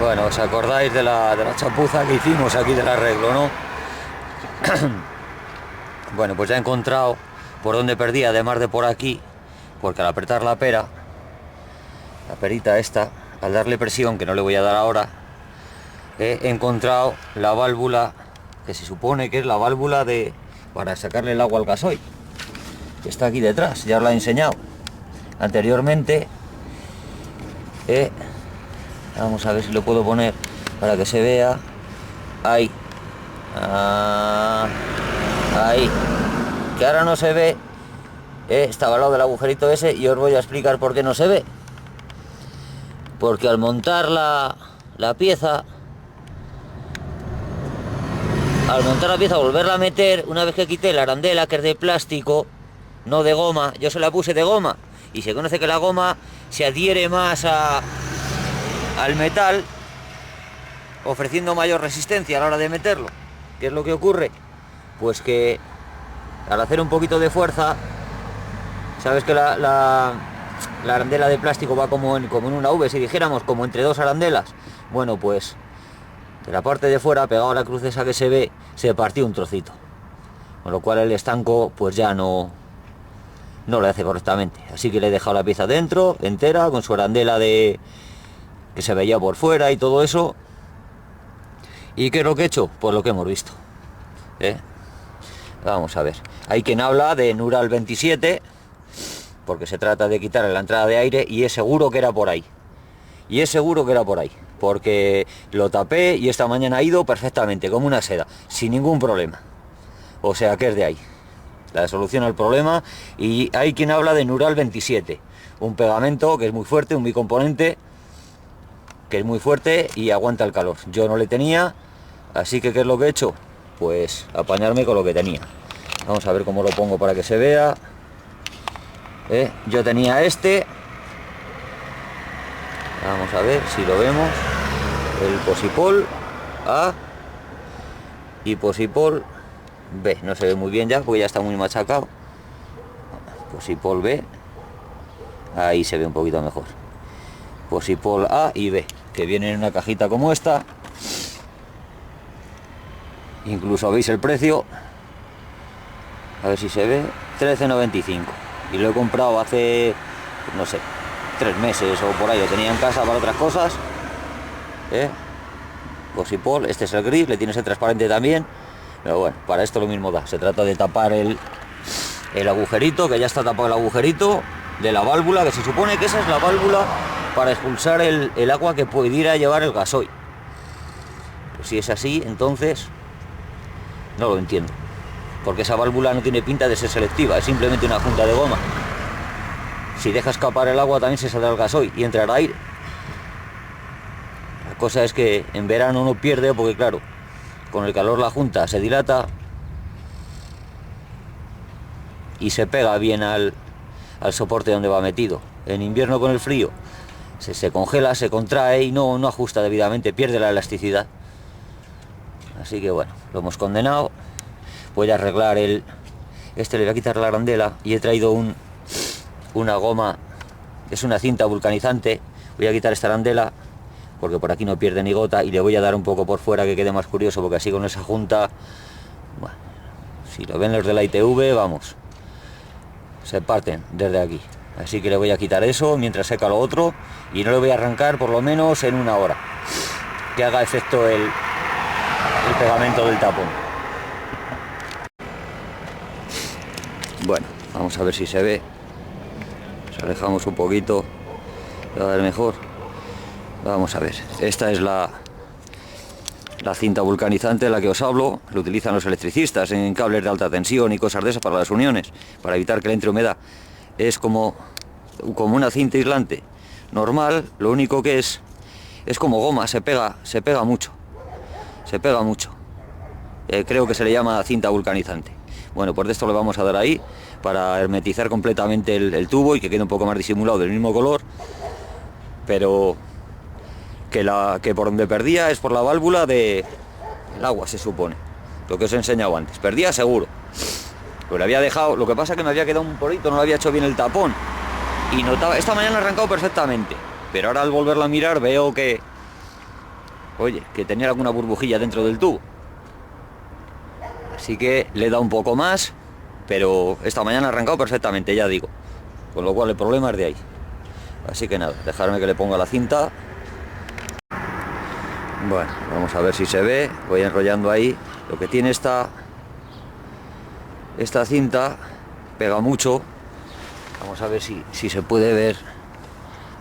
Bueno, ¿os acordáis de la chapuza que hicimos aquí del arreglo, no? Bueno, pues ya he encontrado por dónde perdí, además de por aquí, porque al apretar la pera, la perita esta, al darle presión, que no le voy a dar ahora, he encontrado la válvula, que se supone que es la válvula para sacarle el agua al gasoil, que está aquí detrás, ya os la he enseñado anteriormente. Vamos a ver si lo puedo poner para que se vea. Ahí. Ahí. Que ahora no se ve. Estaba al lado del agujerito ese y os voy a explicar por qué no se ve. Porque al montar la pieza, volverla a meter, una vez que quité la arandela, que es de plástico, no de goma, yo se la puse de goma, y se conoce que la goma se adhiere más al metal, ofreciendo mayor resistencia a la hora de meterlo. ¿Qué es lo que ocurre? Pues que al hacer un poquito de fuerza, sabes que la arandela de plástico va como en una V, si dijéramos, como entre dos arandelas. Bueno, pues de la parte de fuera, pegado a la cruz esa que se ve, se partió un trocito, con lo cual el estanco pues ya no lo hace correctamente. Así que le he dejado la pieza dentro, entera, con su arandela que se veía por fuera y todo eso. ¿Y qué es lo que he hecho? Pues lo que hemos visto. Vamos a ver. Hay quien habla de Nural 27, porque se trata de quitarle la entrada de aire, y es seguro que era por ahí. Porque lo tapé y esta mañana ha ido perfectamente, como una seda, sin ningún problema. O sea que es de ahí la solución al problema. Y hay quien habla de Nural 27, un pegamento que es muy fuerte, un bicomponente que es muy fuerte y aguanta el calor. Yo no le tenía, así que ¿qué es lo que he hecho? Pues apañarme con lo que tenía. Vamos a ver cómo lo pongo para que se vea. Yo tenía este. Vamos a ver si lo vemos. El Posipol A y Posipol B. No se ve muy bien ya porque ya está muy machacado. Posipol B. Ahí se ve un poquito mejor. Posipol A y B, que vienen en una cajita como esta. Incluso veis el precio. A ver si se ve. 13,95. Y lo he comprado hace, no sé, 3 meses o por ahí. Lo tenía en casa para otras cosas. Posipol, este es el gris, le tienes el transparente también. Pero bueno, para esto lo mismo da. Se trata de tapar el agujerito, que ya está tapado el agujerito de la válvula, que se supone que esa es la válvula para expulsar el agua que pudiera llevar el gasoil. Pues si es así, entonces no lo entiendo, porque esa válvula no tiene pinta de ser selectiva, es simplemente una junta de goma. Si deja escapar el agua también se saldrá el gasoil y entrará aire. La cosa es que en verano no pierde, porque claro, con el calor la junta se dilata y se pega bien al soporte donde va metido. En invierno con el frío se congela, se contrae y no ajusta debidamente, pierde la elasticidad. Así que bueno, lo hemos condenado. Voy a arreglar le voy a quitar la arandela y he traído una goma, es una cinta vulcanizante. Voy a quitar esta arandela porque por aquí no pierde ni gota, y le voy a dar un poco por fuera que quede más curioso, porque así con esa junta, bueno, si lo ven los de la ITV, vamos, se parten desde aquí. Así que le voy a quitar eso mientras seca lo otro, y no le voy a arrancar por lo menos en 1 hora, que haga efecto el pegamento del tapón. Bueno, vamos a ver si se ve. Nos alejamos un poquito, va a ver mejor. Vamos a ver, esta es la cinta vulcanizante de la que os hablo. Lo utilizan los electricistas en cables de alta tensión y cosas de esas para las uniones, para evitar que le entre humedad. Es como una cinta aislante normal, lo único que es como goma, se pega mucho. Creo que se le llama cinta vulcanizante. Bueno, pues de esto le vamos a dar ahí para hermetizar completamente el tubo y que quede un poco más disimulado, del mismo color, pero que por donde perdía es por la válvula del agua, se supone, lo que os he enseñado antes. Perdía seguro, pues le había dejado, lo que pasa es que me había quedado un porito, no le había hecho bien el tapón, y notaba, esta mañana ha arrancado perfectamente, pero ahora al volverla a mirar veo que oye, que tenía alguna burbujilla dentro del tubo. Así que le he dado un poco más, pero esta mañana ha arrancado perfectamente, ya digo. Con lo cual el problema es de ahí. Así que nada, dejarme que le ponga la cinta. Bueno, vamos a ver si se ve. Voy enrollando ahí. Lo que tiene esta cinta, pega mucho. Vamos a ver si se puede ver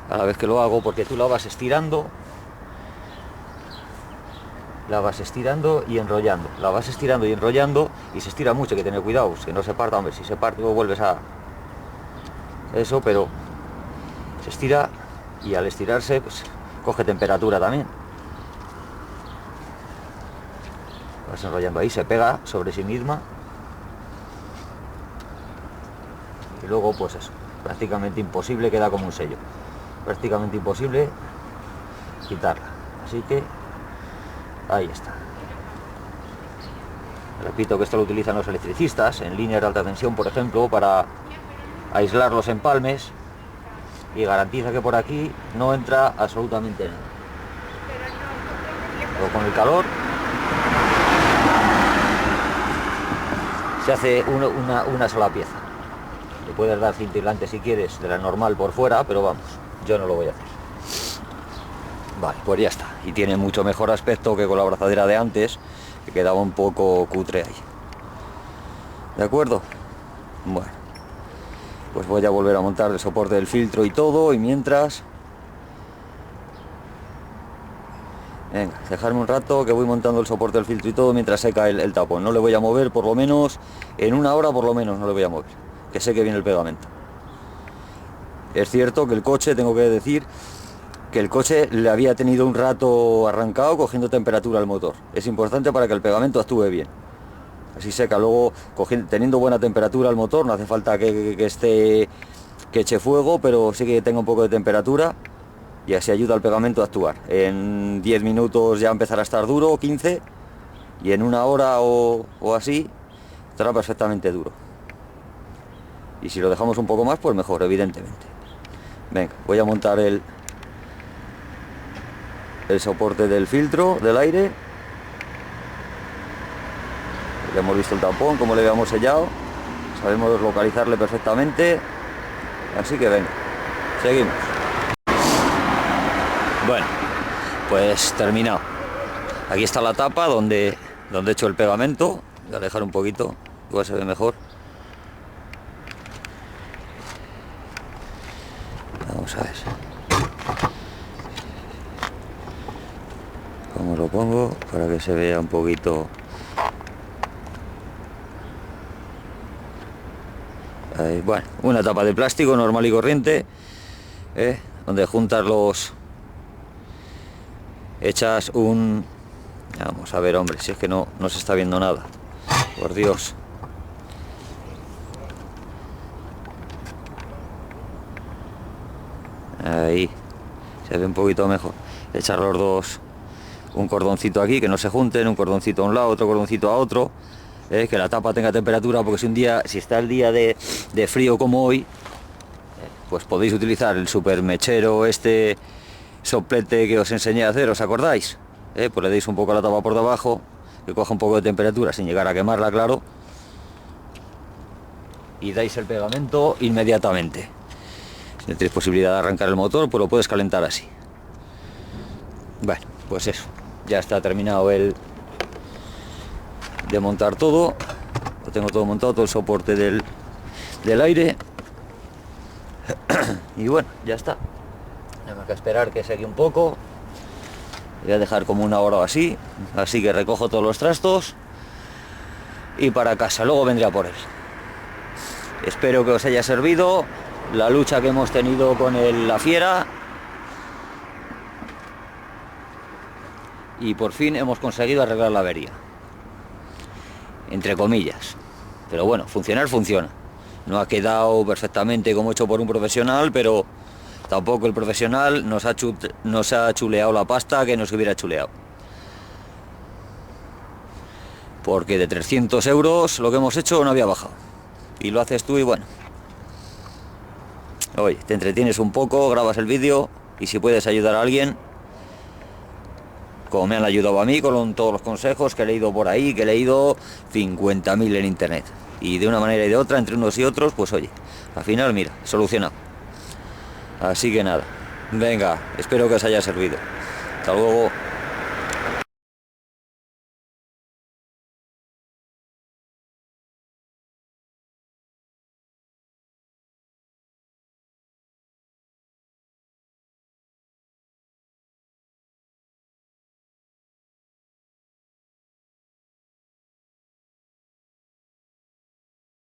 a la vez que lo hago, porque tú la vas estirando. La vas estirando y enrollando. La vas estirando y enrollando. Y se estira mucho, hay que tener cuidado, pues, que no se parta. Hombre, si se parte luego vuelves a... eso, pero se estira y al estirarse, pues coge temperatura también. Vas enrollando ahí, se pega sobre sí misma. Y luego, pues eso, prácticamente imposible, queda como un sello. Prácticamente imposible quitarla. Así que ahí está. Repito que esto lo utilizan los electricistas en líneas de alta tensión, por ejemplo, para aislar los empalmes, y garantiza que por aquí no entra absolutamente nada. Pero con el calor se hace una sola pieza. Le puedes dar cintilante si quieres de la normal por fuera, pero vamos, yo no lo voy a hacer. Vale, pues ya está. Y tiene mucho mejor aspecto que con la abrazadera de antes, que quedaba un poco cutre ahí. ¿De acuerdo? Bueno, pues voy a volver a montar el soporte del filtro y todo, y mientras... venga, dejarme un rato que voy montando el soporte del filtro y todo mientras seca el tapón. No le voy a mover por lo menos, en una hora por lo menos no le voy a mover, que seque bien el pegamento. Es cierto que el coche, tengo que decir, que el coche le había tenido un rato arrancado cogiendo temperatura al motor. Es importante para que el pegamento actúe bien. Así seca, luego teniendo buena temperatura al motor, no hace falta que eche fuego, pero sí que tenga un poco de temperatura y así ayuda al pegamento a actuar. En 10 minutos ya empezará a estar duro, 15, y en una hora o así estará perfectamente duro. Y si lo dejamos un poco más, pues mejor, evidentemente. Venga, voy a montar el soporte del filtro del aire. Ya hemos visto el tampón, como le habíamos sellado, sabemos localizarle perfectamente, así que venga, seguimos. Bueno, pues terminado. Aquí está la tapa donde he hecho el pegamento. Voy a alejar un poquito, igual se ve mejor. Vamos a ver cómo lo pongo para que se vea un poquito. Ahí, bueno, una tapa de plástico normal y corriente, donde juntas echas un... vamos a ver, hombre, si es que no se está viendo nada, por Dios. Ahí se ve un poquito mejor. Echar los dos, un cordoncito aquí, que no se junten, un cordoncito a un lado, otro cordoncito a otro, que la tapa tenga temperatura, porque si está el día de frío como hoy, pues podéis utilizar el super mechero, este soplete que os enseñé a hacer, ¿os acordáis? Pues le deis un poco a la tapa por debajo, que coja un poco de temperatura sin llegar a quemarla, claro, y dais el pegamento inmediatamente. Si no tenéis posibilidad de arrancar el motor, pues lo puedes calentar así. Bueno, pues eso, ya está terminado de montar todo. Lo tengo todo montado, todo el soporte del aire. Y bueno, ya está. Tengo que esperar que seque un poco. Voy a dejar como una hora o así. Así que recojo todos los trastos y para casa. Luego vendré a por él. Espero que os haya servido la lucha que hemos tenido con la fiera. Y por fin hemos conseguido arreglar la avería, entre comillas. Pero bueno, funcionar funciona. No ha quedado perfectamente como hecho por un profesional, pero tampoco el profesional nos ha chuleado la pasta que nos hubiera chuleado. Porque de 300 euros lo que hemos hecho no había bajado. Y lo haces tú y bueno. Oye, te entretienes un poco, grabas el vídeo y si puedes ayudar a alguien, como me han ayudado a mí con todos los consejos que he leído por ahí, que he leído 50.000 en internet. Y de una manera y de otra, entre unos y otros, pues oye, al final, mira, solucionado. Así que nada, venga, espero que os haya servido. Hasta luego.